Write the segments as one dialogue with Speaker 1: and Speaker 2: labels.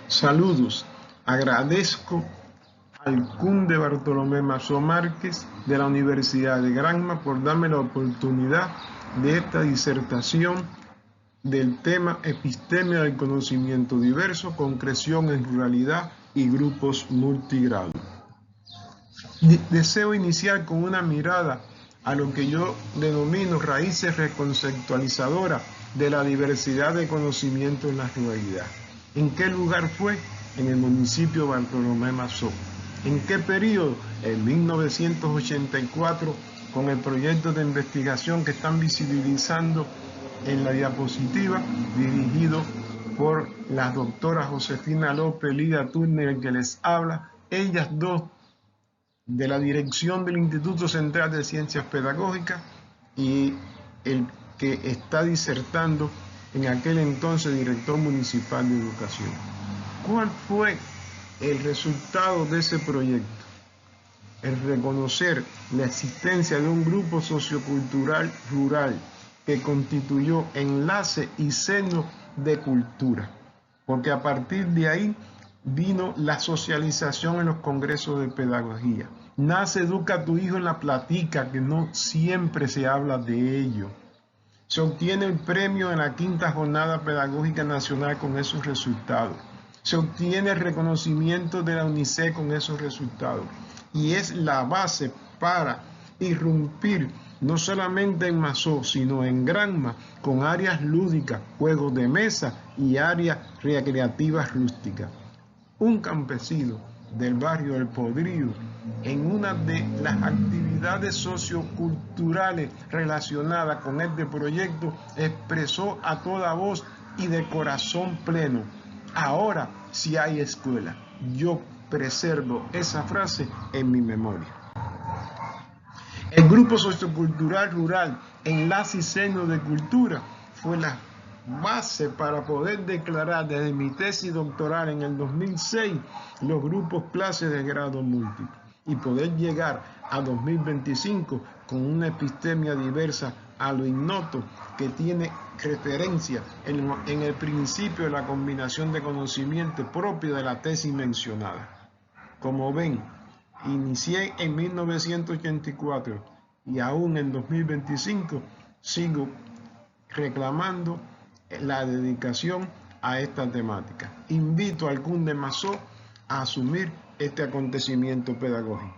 Speaker 1: Saludos, agradezco al Conde Bartolomé Mazo Márquez de la Universidad de Granma por darme la oportunidad de esta disertación del tema Epistemia del conocimiento diverso, concreción en ruralidad y grupos multigrado. Deseo iniciar con una mirada a lo que yo denomino raíces reconceptualizadoras de la diversidad de conocimiento en la ruralidad. ¿En qué lugar fue? En el municipio Bartolomé Mazo. ¿En qué periodo? En 1984, con el proyecto de investigación que están visibilizando en la diapositiva, dirigido por la doctora Josefina López Lidia Turner, que les habla, ellas dos de la dirección del Instituto Central de Ciencias Pedagógicas y el que está disertando en aquel entonces director municipal de educación. ¿Cuál fue el resultado de ese proyecto? El reconocer la existencia de un grupo sociocultural rural que constituyó enlace y seno de cultura, porque a partir de ahí vino la socialización en los congresos de pedagogía. Nace Educa a tu hijo en la platica, que no siempre se habla de ello. Se obtiene el premio en la 5ª Jornada Pedagógica Nacional con esos resultados. Se obtiene el reconocimiento de la UNICEF con esos resultados. Y es la base para irrumpir no solamente en Mazo, sino en Granma, con áreas lúdicas, juegos de mesa y áreas recreativas rústicas. Un campesino del barrio El Podrido, en una de las actividades socioculturales relacionadas con este proyecto, expresó a toda voz y de corazón pleno: ahora sí hay escuela. Yo preservo esa frase en mi memoria. El grupo sociocultural rural, enlace y seno de cultura, fue la base para poder declarar desde mi tesis doctoral en el 2006 los grupos clases de grado múltiple y poder llegar a 2025 con una epistemia diversa a lo ignoto, que tiene referencia en el principio de la combinación de conocimiento propio de la tesis mencionada. Como ven, inicié en 1984 y aún en 2025 sigo reclamando la dedicación a esta temática. Invito al Conde Mazo a asumir este acontecimiento pedagógico.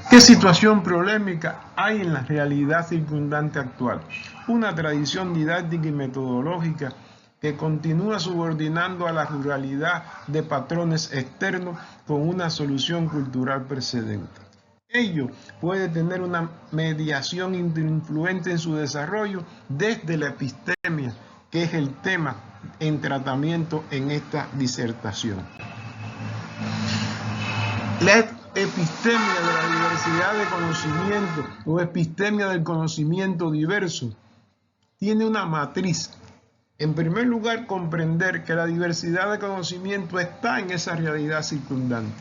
Speaker 1: ¿Qué situación problemática hay en la realidad circundante actual? Una tradición didáctica y metodológica que continúa subordinando a la ruralidad de patrones externos con una solución cultural precedente. Ello puede tener una mediación interinfluente en su desarrollo desde la epistemia, que es el tema en tratamiento en esta disertación. La epistemia de la diversidad de conocimiento o epistemia del conocimiento diverso tiene una matriz. En primer lugar, comprender que la diversidad de conocimiento está en esa realidad circundante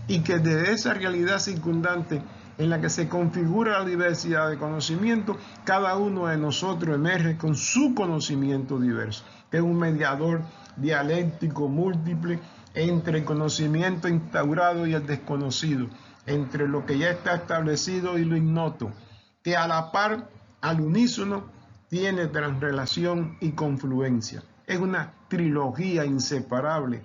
Speaker 1: y que desde esa realidad circundante en la que se configura la diversidad de conocimiento, cada uno de nosotros emerge con su conocimiento diverso, que es un mediador dialéctico múltiple entre el conocimiento instaurado y el desconocido, entre lo que ya está establecido y lo ignoto, que a la par, al unísono, tiene transrelación y confluencia. Es una trilogía inseparable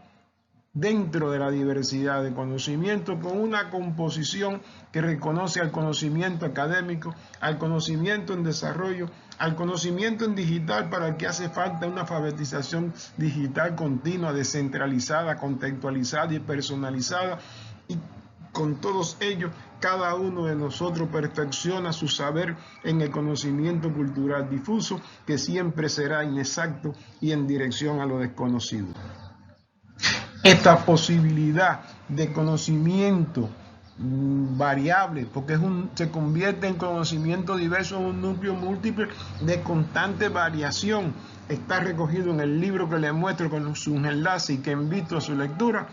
Speaker 1: dentro de la diversidad de conocimiento, con una composición que reconoce al conocimiento académico, al conocimiento en desarrollo, al conocimiento en digital, para el que hace falta una alfabetización digital continua, descentralizada, contextualizada y personalizada. Y con todos ellos, cada uno de nosotros perfecciona su saber en el conocimiento cultural difuso, que siempre será inexacto y en dirección a lo desconocido. Esta posibilidad de conocimiento variable, porque se convierte en conocimiento diverso, en un núcleo múltiple de constante variación, está recogido en el libro que les muestro con sus enlaces y que invito a su lectura.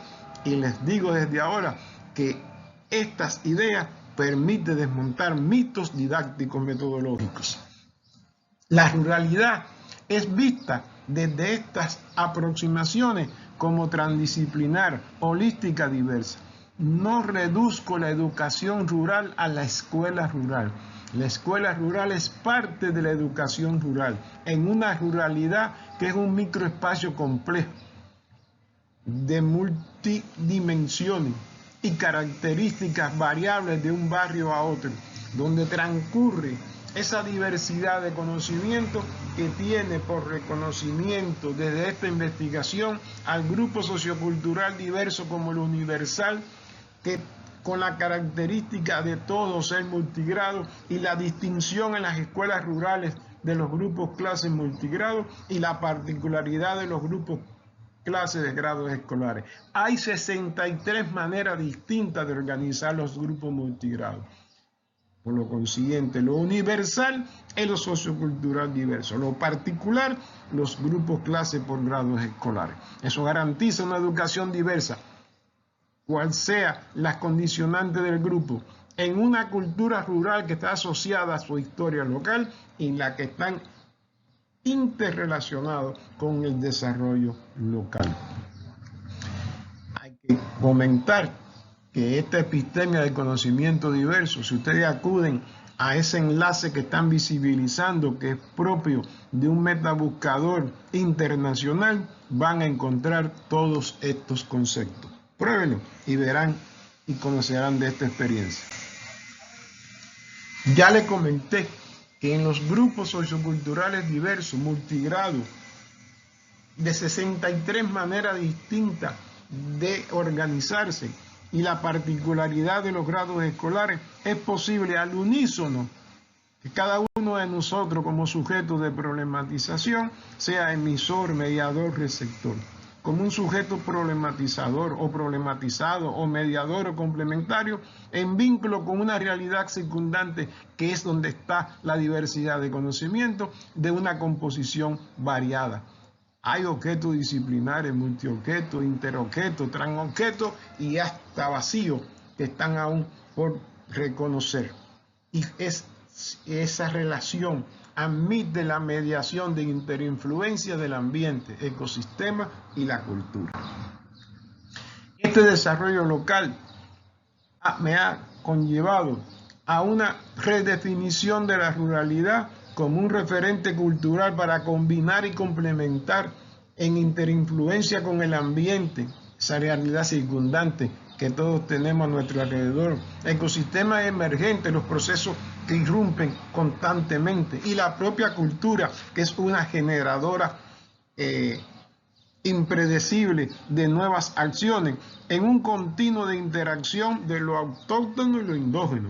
Speaker 1: Y les digo desde ahora que estas ideas permiten desmontar mitos didácticos metodológicos. La ruralidad es vista desde estas aproximaciones como transdisciplinar, holística, diversa. No reduzco la educación rural a la escuela rural. La escuela rural es parte de la educación rural, en una ruralidad que es un microespacio complejo de multidimensiones y características variables de un barrio a otro, donde transcurre esa diversidad de conocimiento que tiene por reconocimiento desde esta investigación al grupo sociocultural diverso como el universal, que con la característica de todo ser multigrado y la distinción en las escuelas rurales de los grupos clases multigrado y la particularidad de los grupos clases de grados escolares. Hay 63 maneras distintas de organizar los grupos multigrados. Por lo consiguiente, lo universal es lo sociocultural diverso, lo particular, los grupos clase por grados escolares. Eso garantiza una educación diversa, cual sea las condicionantes del grupo, en una cultura rural que está asociada a su historia local y la que están interrelacionados con el desarrollo local. Hay que comentar que esta epistemia del conocimiento diverso, si ustedes acuden a ese enlace que están visibilizando, que es propio de un metabuscador internacional, van a encontrar todos estos conceptos. Pruébenlo y verán y conocerán de esta experiencia. Ya les comenté que en los grupos socioculturales diversos, multigrado, de 63 maneras distintas de organizarse y la particularidad de los grados escolares, es posible al unísono que cada uno de nosotros como sujeto de problematización sea emisor, mediador, receptor. Como un sujeto problematizador o problematizado o mediador o complementario en vínculo con una realidad circundante que es donde está la diversidad de conocimiento de una composición variada. Hay objetos disciplinares, multiobjetos, interobjetos, transobjetos y hasta vacíos que están aún por reconocer. Y esa relación admite la mediación de interinfluencia del ambiente, ecosistema y la cultura. Este desarrollo local me ha conllevado a una redefinición de la ruralidad como un referente cultural para combinar y complementar en interinfluencia con el ambiente, esa realidad circundante que todos tenemos a nuestro alrededor, ecosistemas emergentes, los procesos que irrumpen constantemente y la propia cultura, que es una generadora impredecible de nuevas acciones en un continuo de interacción de lo autóctono y lo endógeno.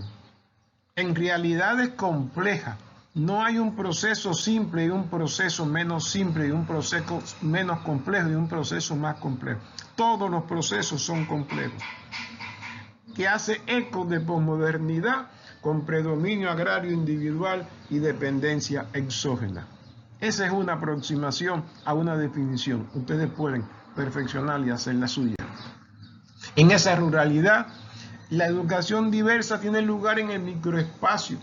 Speaker 1: En realidades complejas, no hay un proceso simple y un proceso menos simple y un proceso menos complejo y un proceso más complejo. Todos los procesos son complejos, que hace eco de posmodernidad con predominio agrario individual y dependencia exógena. Esa es una aproximación a una definición. Ustedes pueden perfeccionar y hacer la suya. En esa ruralidad, la educación diversa tiene lugar en el microespacio,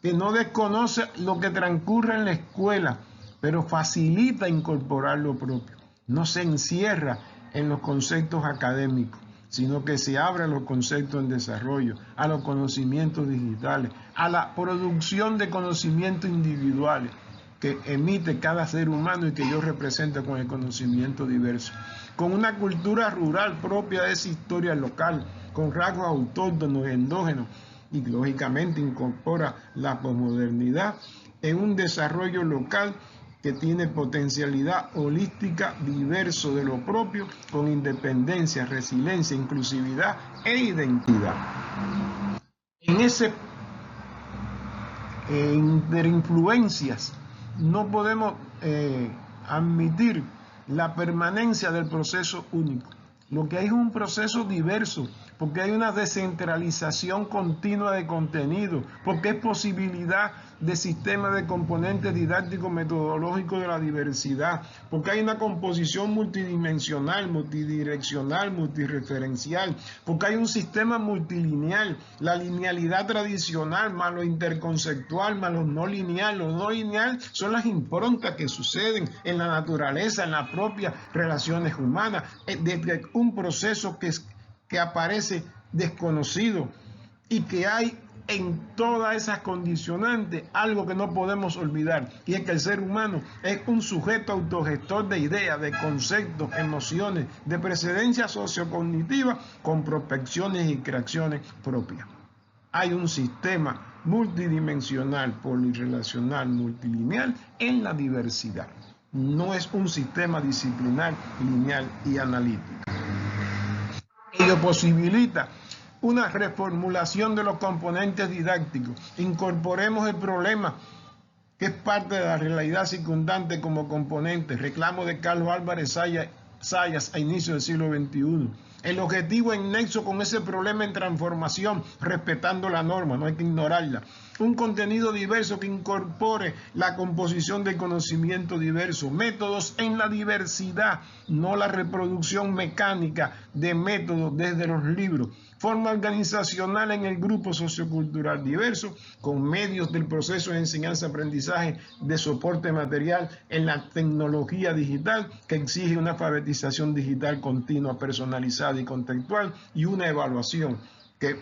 Speaker 1: que no desconoce lo que transcurre en la escuela, pero facilita incorporar lo propio. No se encierra en los conceptos académicos, sino que se abre a los conceptos en desarrollo, a los conocimientos digitales, a la producción de conocimientos individuales que emite cada ser humano y que yo represento con el conocimiento diverso, con una cultura rural propia de esa historia local, con rasgos autóctonos, endógenos, y lógicamente incorpora la posmodernidad en un desarrollo local que tiene potencialidad holística, diverso de lo propio, con independencia, resiliencia, inclusividad e identidad. En ese interinfluencias no podemos admitir la permanencia del proceso único. Lo que hay es un proceso diverso, porque hay una descentralización continua de contenido, porque es posibilidad de sistema de componentes didácticos metodológicos de la diversidad, porque hay una composición multidimensional, multidireccional, multireferencial, porque hay un sistema multilineal, la linealidad tradicional más lo interconceptual más lo no lineal. Lo no lineal son las improntas que suceden en la naturaleza, en las propias relaciones humanas, desde un proceso que aparece desconocido y que hay en todas esas condicionantes algo que no podemos olvidar, y es que el ser humano es un sujeto autogestor de ideas, de conceptos, emociones, de precedencia sociocognitiva con prospecciones y creaciones propias. Hay un sistema multidimensional, polirrelacional, multilineal en la diversidad. No es un sistema disciplinar, lineal y analítico. Ello posibilita una reformulación de los componentes didácticos. Incorporemos el problema que es parte de la realidad circundante como componente. Reclamo de Carlos Álvarez Zayas a inicios del siglo XXI. El objetivo en nexo con ese problema en transformación, respetando la norma, no hay que ignorarla. Un contenido diverso que incorpore la composición del conocimiento diverso, métodos en la diversidad, no la reproducción mecánica de métodos desde los libros. Forma organizacional en el grupo sociocultural diverso, con medios del proceso de enseñanza-aprendizaje de soporte material en la tecnología digital, que exige una alfabetización digital continua, personalizada y contextual, y una evaluación que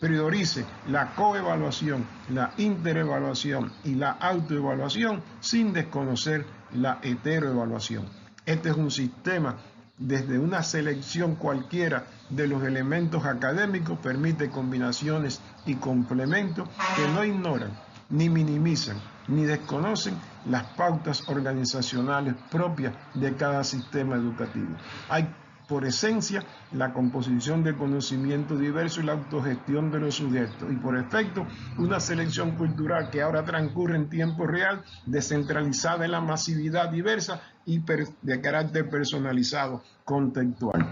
Speaker 1: priorice la coevaluación, la interevaluación y la autoevaluación sin desconocer la heteroevaluación. Este es un sistema desde una selección cualquiera de los elementos académicos, permite combinaciones y complementos que no ignoran, ni minimizan, ni desconocen las pautas organizacionales propias de cada sistema educativo. Hay por esencia la composición del conocimiento diverso y la autogestión de los sujetos, y por efecto una selección cultural que ahora transcurre en tiempo real, descentralizada en la masividad diversa y de carácter personalizado, contextual.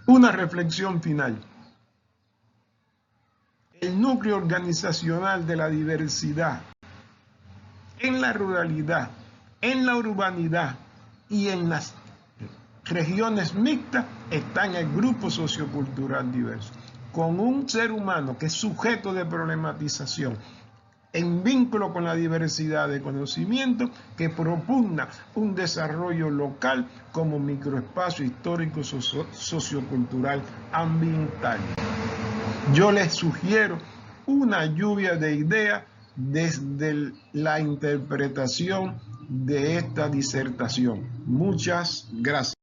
Speaker 1: Una reflexión final. El núcleo organizacional de la diversidad en la ruralidad, en la urbanidad y en las regiones mixtas está en el grupo sociocultural diverso, con un ser humano que es sujeto de problematización en vínculo con la diversidad de conocimiento, que propugna un desarrollo local como microespacio histórico sociocultural ambiental. Yo les sugiero una lluvia de ideas desde la interpretación de esta disertación. Muchas gracias.